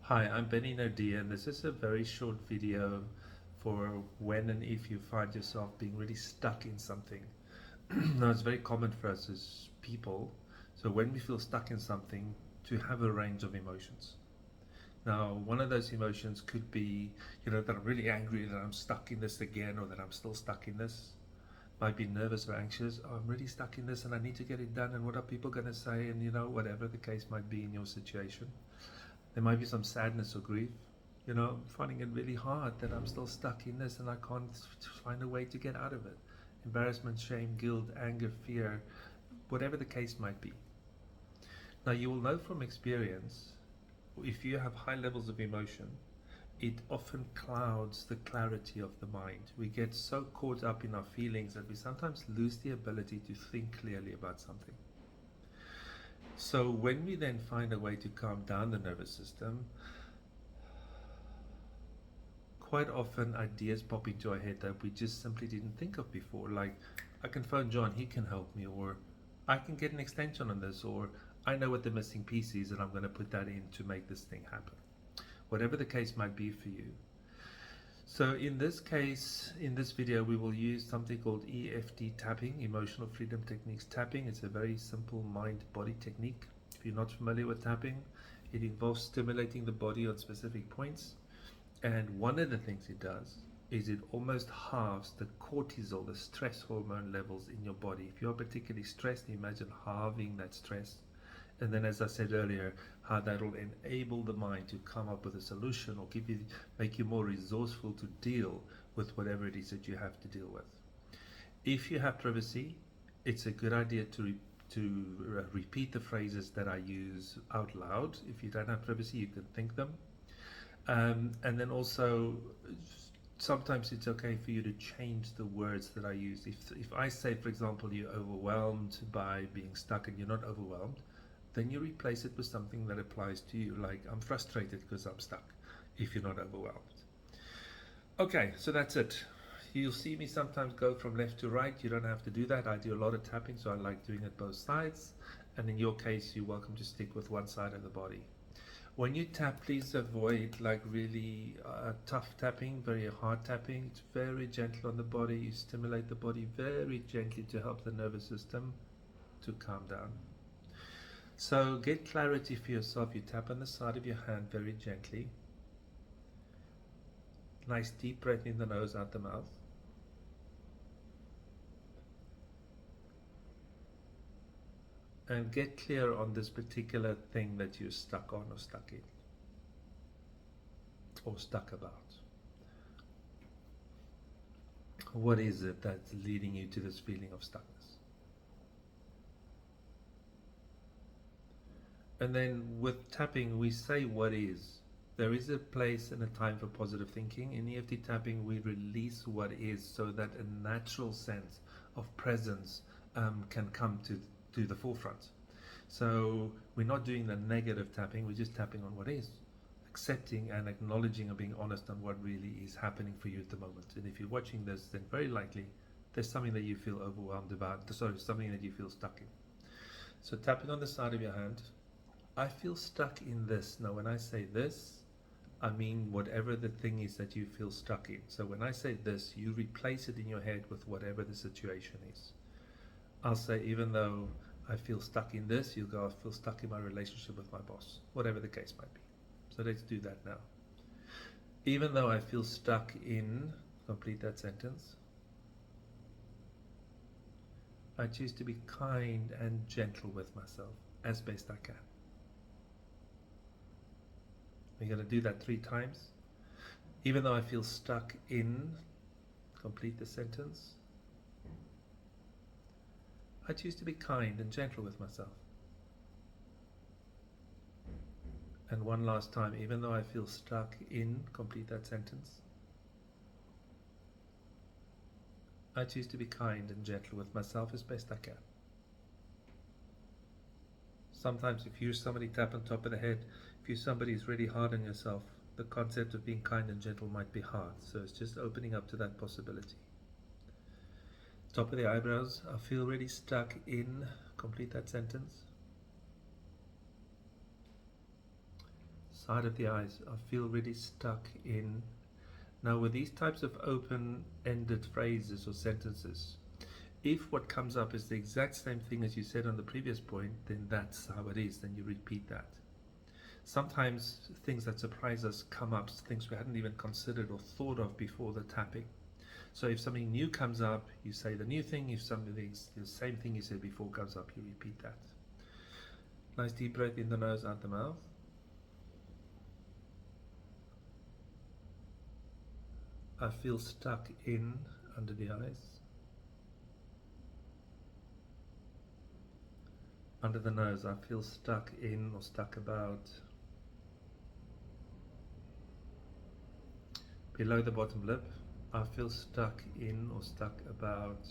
Hi, I'm Bennie Naudé, and this is a very short video for when and if you find yourself being really stuck in something. Now, it's very common for us as people, so when we feel stuck in something, to have a range of emotions. Now, one of those emotions could be, that I'm really angry that I'm stuck in this again, or that I'm still stuck in this. Might be nervous or anxious. Oh, I'm really stuck in this and I need to get it done, and what are people going to say, and whatever the case might be in your situation. There might be some sadness or grief. I'm finding it really hard that I'm still stuck in this and I can't find a way to get out of it. Embarrassment, shame, guilt, anger, fear, whatever the case might be. Now, you will know from experience, if you have high levels of emotion, it often clouds the clarity of the mind. We get so caught up in our feelings that we sometimes lose the ability to think clearly about something. So when we then find a way to calm down the nervous system, quite often ideas pop into our head that we just simply didn't think of before. Like, I can phone John, he can help me, or I can get an extension on this, or I know what the missing piece is and I'm going to put that in to make this thing happen. Whatever the case might be for you. So in this case, in this video, we will use something called EFT tapping, Emotional Freedom Techniques tapping. It's a very simple mind-body technique. If you're not familiar with tapping, it involves stimulating the body on specific points. And one of the things it does is it almost halves the cortisol, the stress hormone levels in your body. If you're particularly stressed, imagine halving that stress. And then, as I said earlier, how that will enable the mind to come up with a solution or make you more resourceful to deal with whatever it is that you have to deal with. If you have privacy, it's a good idea to repeat the phrases that I use out loud. If you don't have privacy, you can think them. And then also, sometimes it's okay for you to change the words that I use. If I say, for example, you're overwhelmed by being stuck and you're not overwhelmed, then you replace it with something that applies to you, like I'm frustrated because I'm stuck, if you're not overwhelmed. Okay, so that's it. You'll see me sometimes go from left to right. You don't have to do that. I do a lot of tapping, so I like doing it both sides. And in your case, you're welcome to stick with one side of the body. When you tap, please avoid like really tough tapping, very hard tapping. It's very gentle on the body. You stimulate the body very gently to help the nervous system to calm down. So get clarity for yourself. You tap on the side of your hand very gently. Nice deep breath in the nose, out the mouth. And get clear on this particular thing that you're stuck on or stuck in or stuck about. What is it that's leading you to this feeling of stuckness? And then with tapping, we say what is. There is a place and a time for positive thinking. In EFT tapping, we release what is so that a natural sense of presence can come to the forefront. So we're not doing the negative tapping, we're just tapping on what is, accepting and acknowledging and being honest on what really is happening for you at the moment. And if you're watching this, then very likely there's something that you feel overwhelmed about, something that you feel stuck in. So tapping on the side of your hand, I feel stuck in this. Now when I say this, I mean whatever the thing is that you feel stuck in. So when I say this, you replace it in your head with whatever the situation is. I'll say, even though I feel stuck in this, you'll go, I feel stuck in my relationship with my boss, whatever the case might be. So let's do that now. Even though I feel stuck in, complete that sentence, I choose to be kind and gentle with myself as best I can. We're going to do that 3 times. Even though I feel stuck in, complete the sentence, I choose to be kind and gentle with myself. And one last time, even though I feel stuck in, complete that sentence, I choose to be kind and gentle with myself as best I can. Sometimes if you're somebody tap on top of the head, if you're somebody who's really hard on yourself, the concept of being kind and gentle might be hard. So it's just opening up to that possibility. Top of the eyebrows, I feel really stuck in, complete that sentence. Side of the eyes. I feel really stuck in. Now, with these types of open-ended phrases or sentences, if what comes up is the exact same thing as you said on the previous point, then that's how it is. Then you repeat that. Sometimes things that surprise us come up, things we hadn't even considered or thought of before the tapping. So if something new comes up, you say the new thing. If something, the same thing you said before comes up, you repeat that. Nice deep breath in the nose, out the mouth. I feel stuck in under the eyes. Under the nose, I feel stuck in or stuck about. Below the bottom lip, I feel stuck in or stuck about.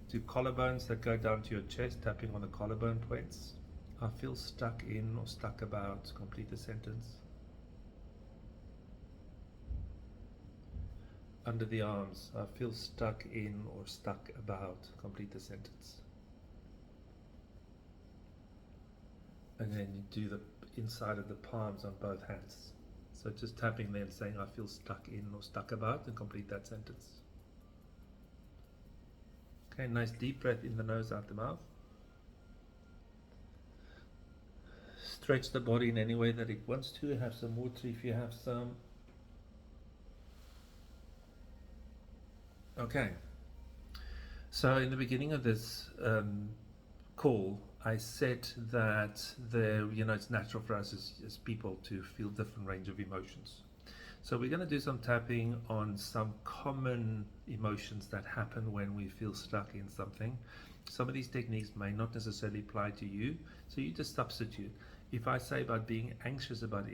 To collarbones that go down to your chest, tapping on the collarbone points. I feel stuck in or stuck about. Complete the sentence. Under the arms, I feel stuck in or stuck about. Complete the sentence. And then you do the inside of the palms on both hands. So just tapping there and saying I feel stuck in or stuck about, and complete that sentence. Okay, nice deep breath in the nose, out the mouth. Stretch the body in any way that it wants to. Have some water if you have some. Okay. So in the beginning of this call, I said that it's natural for us as people to feel different range of emotions. So we're going to do some tapping on some common emotions that happen when we feel stuck in something. Some of these techniques may not necessarily apply to you, so you just substitute. If I say about being anxious about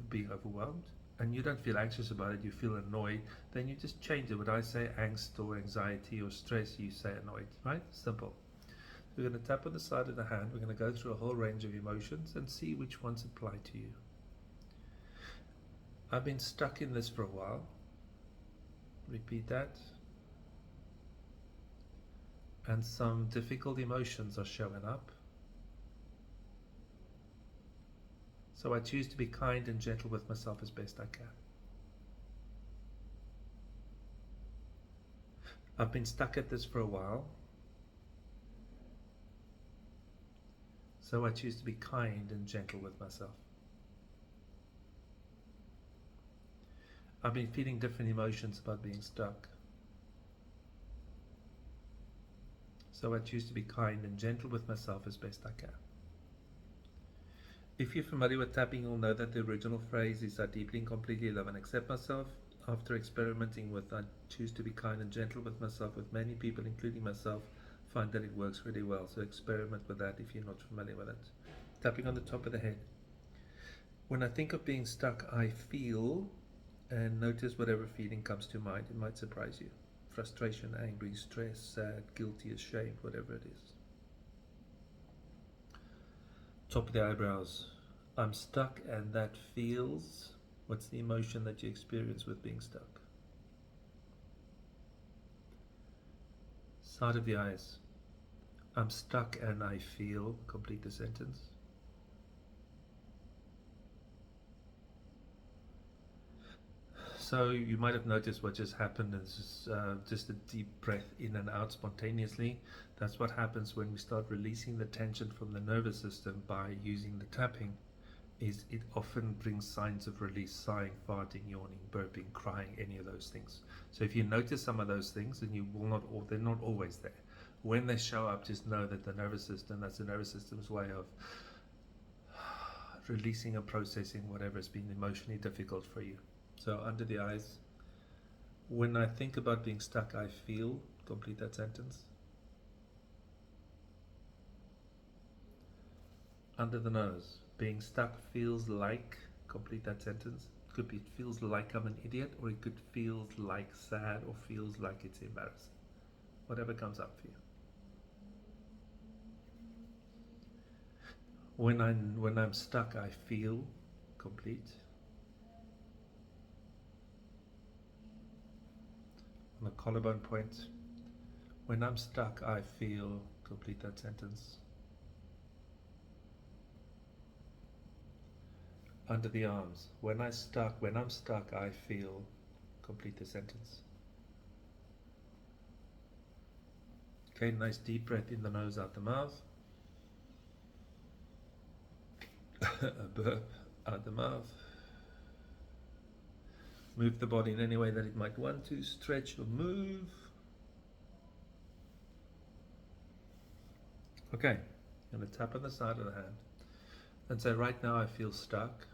being overwhelmed, and you don't feel anxious about it, you feel annoyed, then you just change it. When I say angst or anxiety or stress, you say annoyed, right? Simple. We're going to tap on the side of the hand. We're going to go through a whole range of emotions and see which ones apply to you. I've been stuck in this for a while. Repeat that. And some difficult emotions are showing up. So I choose to be kind and gentle with myself as best I can. I've been stuck at this for a while. So I choose to be kind and gentle with myself. I've been feeling different emotions about being stuck. So I choose to be kind and gentle with myself as best I can. If you're familiar with tapping, you'll know that the original phrase is I deeply and completely love and accept myself. After experimenting with I choose to be kind and gentle with myself, with many people, including myself, find that it works really well. So experiment with that if you're not familiar with it. Tapping on the top of the head. When I think of being stuck, I feel, and notice whatever feeling comes to mind. It might surprise you. Frustration, angry, stress, sad, guilty, ashamed, whatever it is. Top of the eyebrows. I'm stuck, and that feels. What's the emotion that you experience with being stuck? Side of the eyes. I'm stuck and I feel. Complete the sentence. So you might have noticed what just happened is just a deep breath in and out spontaneously. That's what happens when we start releasing the tension from the nervous system by using the tapping. Is it often brings signs of release, sighing, farting, yawning, burping, crying, any of those things. So if you notice some of those things, and they're not always there. When they show up, just know that that's the nervous system's way of releasing and processing whatever has been emotionally difficult for you. So under the eyes, when I think about being stuck, I feel. Complete that sentence. Under the nose, being stuck feels like. Complete that sentence. It could be it feels like I'm an idiot, or it could feel like sad, or feels like it's embarrassing. Whatever comes up for you. When I'm stuck, I feel. Complete. On the collarbone point. When I'm stuck, I feel. Complete that sentence. Under the arms. When I'm stuck, I feel. Complete the sentence. Okay, nice deep breath in the nose, out the mouth. A burp out the mouth. Move the body in any way that it might want to. Stretch or move. Okay, I'm going to tap on the side of the hand and say, right now I feel stuck.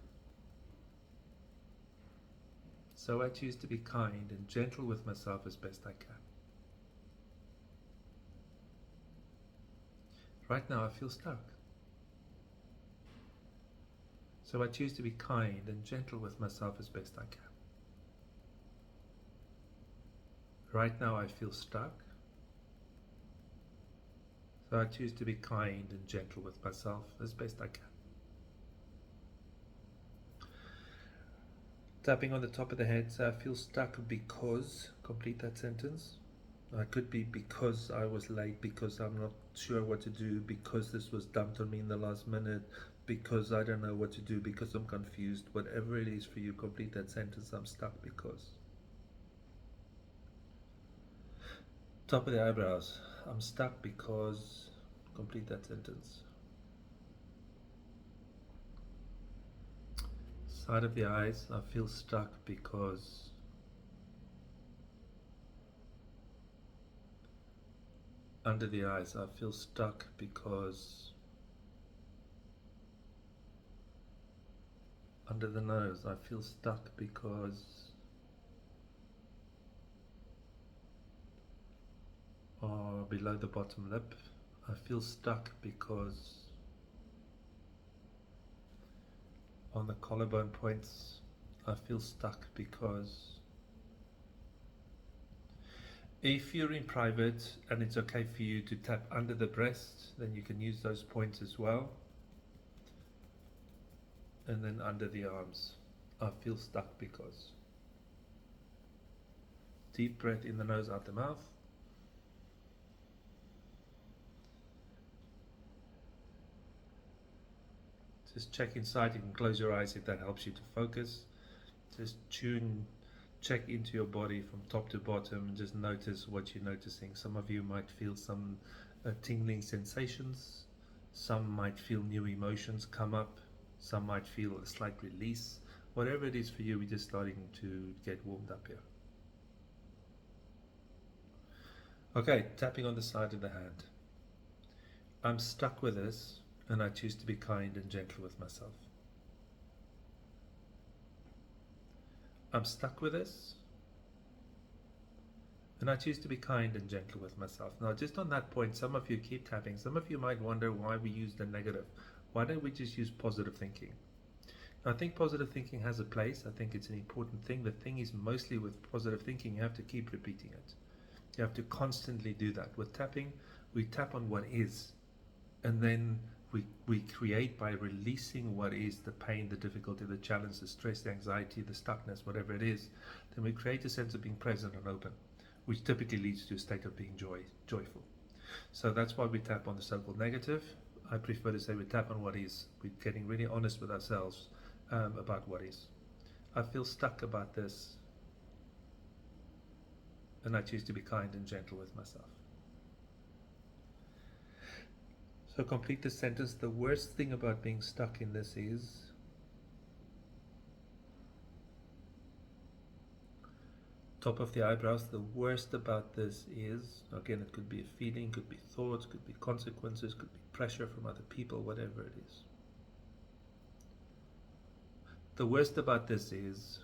So I choose to be kind and gentle with myself as best I can. Right now I feel stuck. So I choose to be kind and gentle with myself as best I can. Right now I feel stuck. So I choose to be kind and gentle with myself as best I can. Tapping on the top of the head, so I feel stuck because, complete that sentence. I could be because I was late, because I'm not sure what to do, because this was dumped on me in the last minute, because I don't know what to do, because I'm confused. Whatever it is for you, complete that sentence. I'm stuck because. Top of the eyebrows. I'm stuck because. Complete that sentence. Side of the eyes. I feel stuck because. Under the eyes. I feel stuck because. Under the nose. I feel stuck because. Or below the bottom lip. I feel stuck because. On the collarbone points, I feel stuck because. If you're in private and it's okay for you to tap under the breast, then you can use those points as well. And then under the arms, I feel stuck because. Deep breath in the nose, out the mouth. Just check inside. You can close your eyes if that helps you to focus. Just check into your body from top to bottom and just notice what you're noticing. Some of you might feel some tingling sensations. Some might feel new emotions come up. Some might feel a slight release. Whatever it is for you, we're just starting to get warmed up here. Okay, tapping on the side of the hand. I'm stuck with this, and I choose to be kind and gentle with myself. I'm stuck with this, and I choose to be kind and gentle with myself. Now, just on that point, some of you keep tapping. Some of you might wonder why we use the negative. Why don't we just use positive thinking? Now, I think positive thinking has a place. I think it's an important thing. The thing is, mostly with positive thinking, you have to keep repeating it. You have to constantly do that. With tapping, we tap on what is, and then we create by releasing what is, the pain, the difficulty, the challenge, the stress, the anxiety, the stuckness, whatever it is. Then we create a sense of being present and open, which typically leads to a state of being joyful. So that's why we tap on the so-called negative. I prefer to say we tap on what is. We're getting really honest with ourselves about what is. I feel stuck about this, and I choose to be kind and gentle with myself. So complete the sentence. The worst thing about being stuck in this is. Top of the eyebrows. The worst about this is, again, it could be a feeling, could be thoughts, could be consequences, could be pressure from other people, whatever it is. The worst about this is.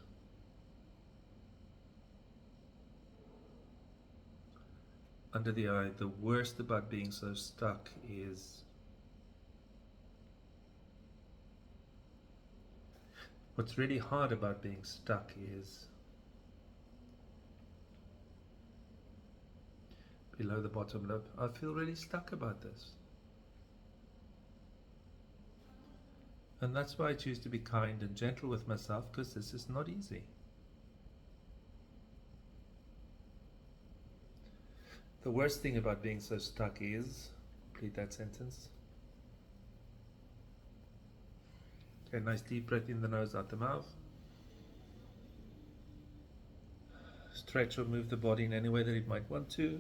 Under the eye, the worst about being so stuck is. What's really hard about being stuck is. Below the bottom lip. I feel really stuck about this. And that's why I choose to be kind and gentle with myself, because this is not easy. The worst thing about being so stuck is. Complete that sentence. Okay, nice deep breath in the nose, out the mouth. Stretch or move the body in any way that it might want to.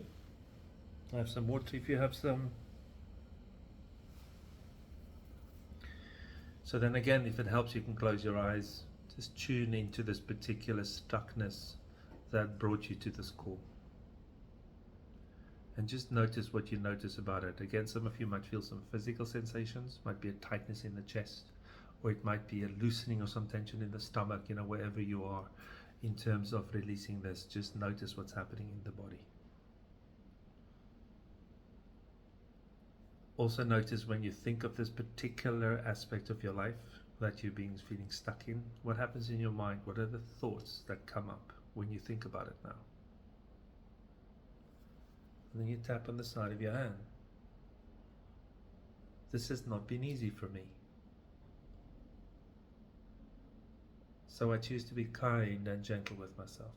Have some water if you have some. So then again, if it helps, you can close your eyes. Just tune into this particular stuckness that brought you to this call. And just notice what you notice about it. Again, some of you might feel some physical sensations, might be a tightness in the chest, or it might be a loosening or some tension in the stomach, wherever you are in terms of releasing this. Just notice what's happening in the body. Also notice when you think of this particular aspect of your life that you've been feeling stuck in, what happens in your mind? What are the thoughts that come up when you think about it now? And then you tap on the side of your hand. This has not been easy for me. So I choose to be kind and gentle with myself.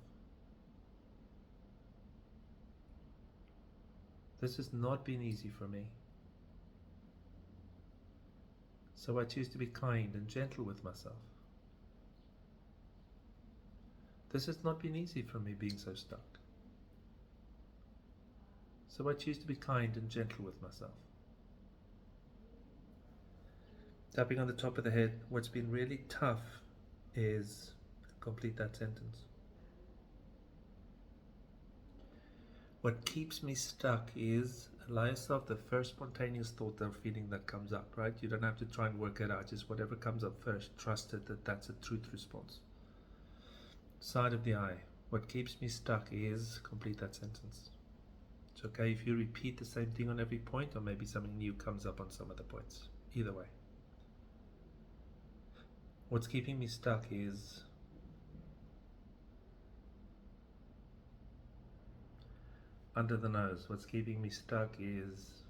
This has not been easy for me. So I choose to be kind and gentle with myself. This has not been easy for me being so stuck. So I choose to be kind and gentle with myself. Tapping on the top of the head, what's been really tough is complete that sentence. What keeps me stuck is allow yourself the first spontaneous thought or feeling that comes up, right? You don't have to try and work it out, just whatever comes up first, trust it that that's a truth response. Side of the eye, what keeps me stuck is complete that sentence. It's okay if you repeat the same thing on every point, or maybe something new comes up on some of the points. Either way. What's keeping me stuck is under the nose. What's keeping me stuck is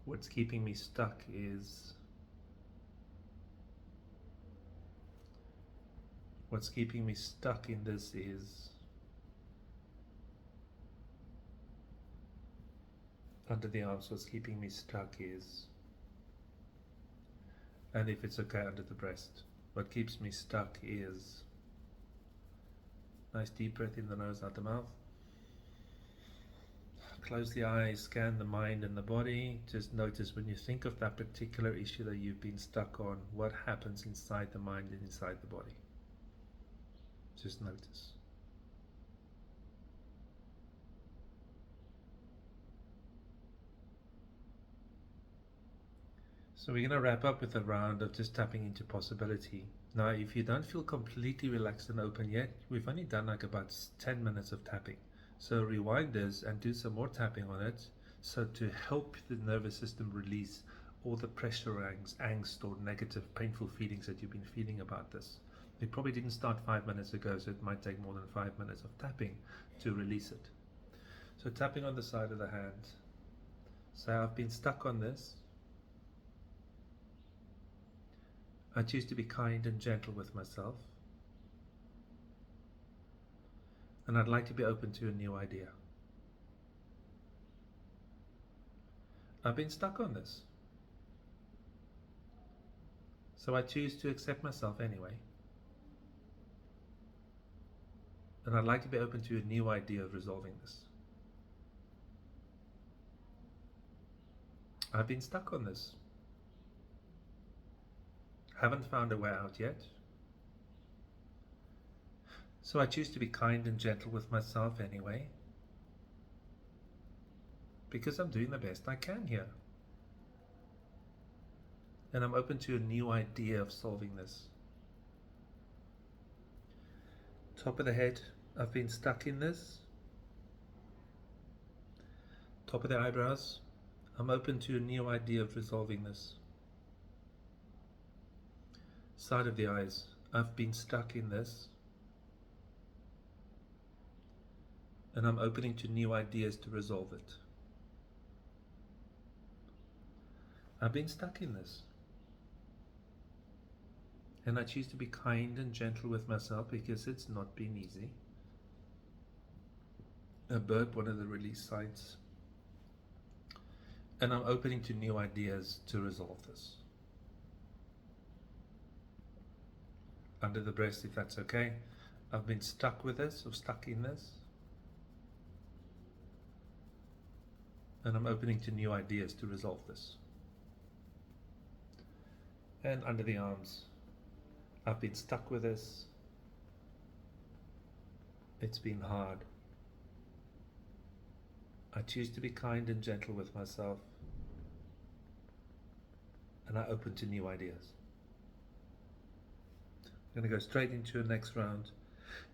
what's keeping me stuck is what's keeping me stuck in this is under the arms. What's keeping me stuck is, and if it's okay, under the breast. What keeps me stuck is, nice deep breath in the nose, out the mouth. Close the eyes, scan the mind and the body. Just notice when you think of that particular issue that you've been stuck on, what happens inside the mind and inside the body. Just notice. So we're going to wrap up with a round of just tapping into possibility. Now, if you don't feel completely relaxed and open yet, we've only done like about 10 minutes of tapping. So rewind this and do some more tapping on it, so to help the nervous system release all the pressure, angst, or negative, painful feelings that you've been feeling about this. It probably didn't start 5 minutes ago, so it might take more than 5 minutes of tapping to release it. So tapping on the side of the hand. So I've been stuck on this. I choose to be kind and gentle with myself. And I'd like to be open to a new idea. I've been stuck on this. So I choose to accept myself anyway. And I'd like to be open to a new idea of resolving this. I've been stuck on this. Haven't found a way out yet. So I choose to be kind and gentle with myself anyway, because I'm doing the best I can here. And I'm open to a new idea of solving this. Top of the head, I've been stuck in this. Top of the eyebrows, I'm open to a new idea of resolving this. Side of the eyes, I've been stuck in this. And I'm opening to new ideas to resolve it. I've been stuck in this. And I choose to be kind and gentle with myself because it's not been easy. A burp, one of the release signs. And I'm opening to new ideas to resolve this. Under the breast, if that's okay. I've been stuck with this or stuck in this. And I'm opening to new ideas to resolve this. And under the arms, I've been stuck with this. It's been hard. I choose to be kind and gentle with myself. And I open to new ideas. I'm going to go straight into the next round.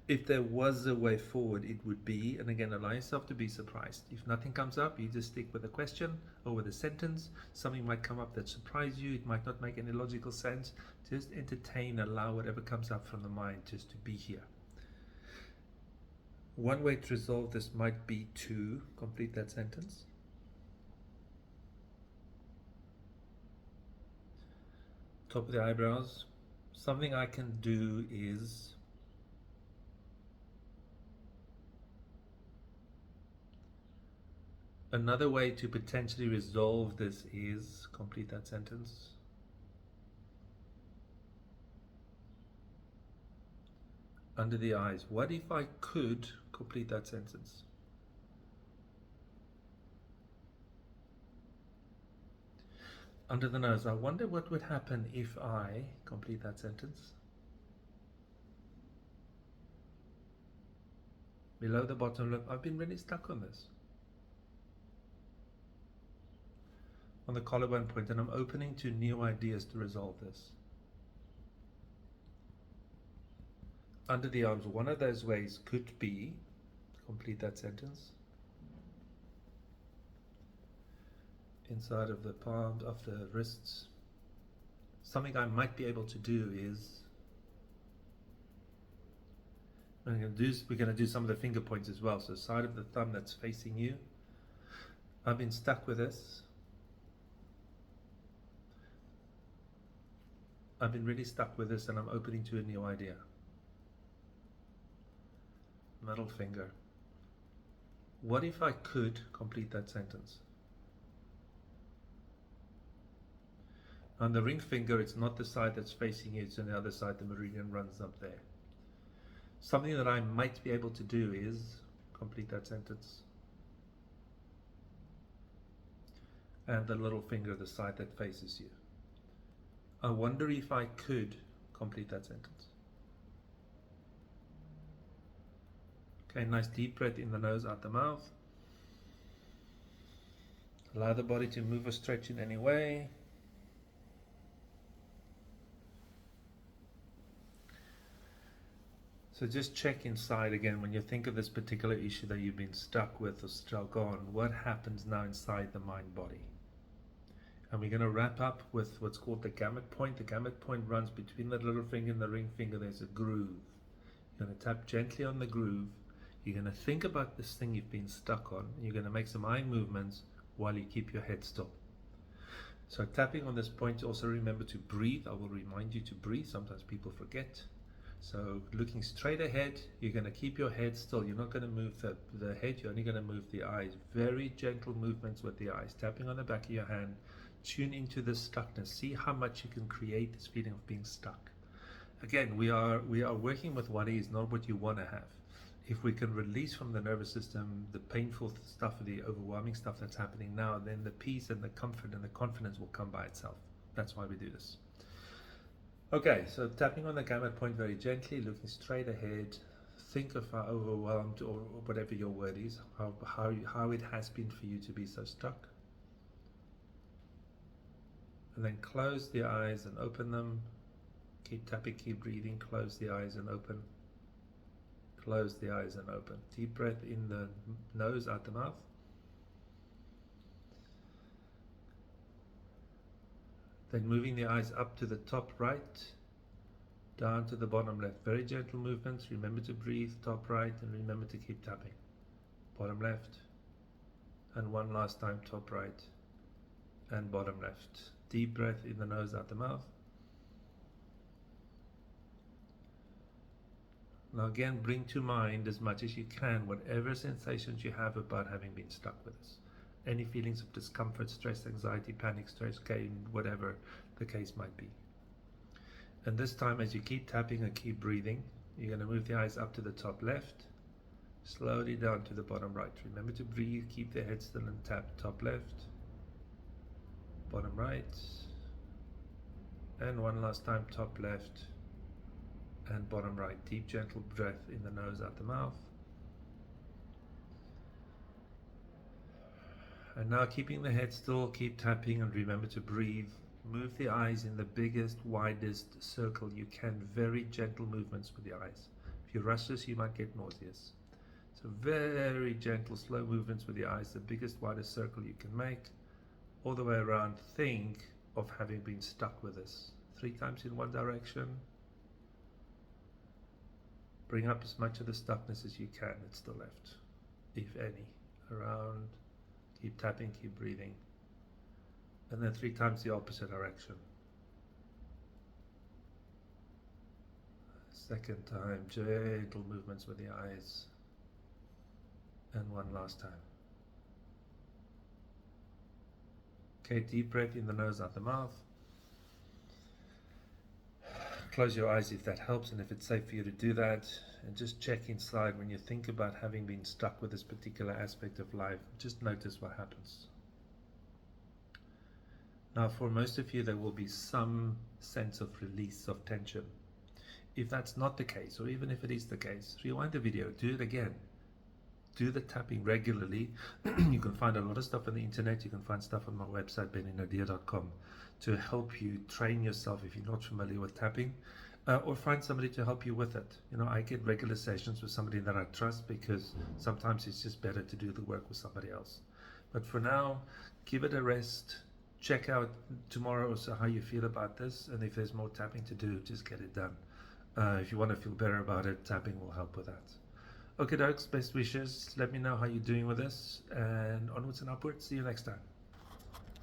If there was a way forward, it would be, and again, allow yourself to be surprised. If nothing comes up, you just stick with a question or with a sentence. Something might come up that surprises you. It might not make any logical sense. Just entertain, allow whatever comes up from the mind just to be here. One way to resolve this might be to complete that sentence. Top of the eyebrows. Something I can do is another way to potentially resolve this is complete that sentence. Under the eyes. What if I could complete that sentence? Under the nose. I wonder what would happen if I complete that sentence. Below the bottom lip. I've been really stuck on this. On the collarbone point, and I'm opening to new ideas to resolve this. Under the arms, one of those ways could be complete that sentence. Inside of the palms, of the wrists. Something I might be able to do is we're going to do some of the finger points as well. So side of the thumb that's facing you. I've been stuck with this. I've been really stuck with this, and I'm opening to a new idea. Middle finger. What if I could complete that sentence? On the ring finger, it's not the side that's facing you, it's on the other side. The meridian runs up there. Something that I might be able to do is complete that sentence. And the little finger, the side that faces you. I wonder if I could complete that sentence. Okay, nice deep breath in the nose, out the mouth. Allow the body to move or stretch in any way. So just check inside again when you think of this particular issue that you've been stuck with or stuck on. What happens now inside the mind body? And we're going to wrap up with what's called the gamut point. The gamut point runs between the little finger and the ring finger. There's a groove. You're going to tap gently on the groove. You're going to think about this thing you've been stuck on. You're going to make some eye movements while you keep your head still. So tapping on this point, also remember to breathe. I will remind you to breathe. Sometimes people forget. So looking straight ahead, you're going to keep your head still. You're not going to move the head, you're only going to move the eyes. Very gentle movements with the eyes. Tapping on the back of your hand. Tune into this stuckness. See how much you can create this feeling of being stuck. Again, we are working with what is, not what you want to have. If we can release from the nervous system the painful stuff, the overwhelming stuff that's happening now, then the peace and the comfort and the confidence will come by itself. That's why we do this. Okay, so tapping on the gamut point very gently, looking straight ahead. Think of how overwhelmed, or whatever your word is, how it has been for you to be so stuck. And then close the eyes and open them. Keep tapping, keep breathing. Close the eyes and open. Close the eyes and open. Deep breath in the nose, out the mouth. Then moving the eyes up to the top right, down to the bottom left. Very gentle movements. Remember to breathe, top right, and remember to keep tapping. Bottom left. And one last time, top right and bottom left. Deep breath in the nose, out the mouth. Now again, bring to mind as much as you can whatever sensations you have about having been stuck with this. any feelings of discomfort, stress, anxiety, panic, stress, pain, whatever the case might be. And this time, as you keep tapping and keep breathing, you're going to move the eyes up to the top left, slowly down to the bottom right. Remember to breathe, keep the head still, and tap top left, bottom right, and one last time, top left and bottom right. Deep, gentle breath in the nose, out the mouth. And now, keeping the head still, keep tapping and remember to breathe. Move the eyes in the biggest, widest circle you can. Very gentle movements with the eyes. If you rush this, you might get nauseous. So very gentle, slow movements with the eyes, the biggest, widest circle you can make. All the way around. Think of having been stuck with this. 3 times in one direction. Bring up as much of the stuckness as you can that's still left, if any. Around. Keep tapping, keep breathing. And then 3 times the opposite direction. Second time, gentle movements with the eyes. And one last time. Okay, deep breath in the nose, out the mouth. Close your eyes if that helps and if it's safe for you to do that. And just check inside when you think about having been stuck with this particular aspect of life. Just notice what happens. Now, for most of you, there will be some sense of release of tension. If that's not the case, or even if it is the case, rewind the video, do it again. Do the tapping regularly. You can find a lot of stuff on the internet. You can find stuff on my website, BennieNaudé.com, to help you train yourself if you're not familiar with tapping, or find somebody to help you with it. You know, I get regular sessions with somebody that I trust because sometimes it's just better to do the work with somebody else. But for now, give it a rest. Check out tomorrow also how you feel about this, and if there's more tapping to do, just get it done. If you want to feel better about it, tapping will help with that. Okay, dokes, best wishes. Let me know how you're doing with this, and onwards and upwards. See you next time.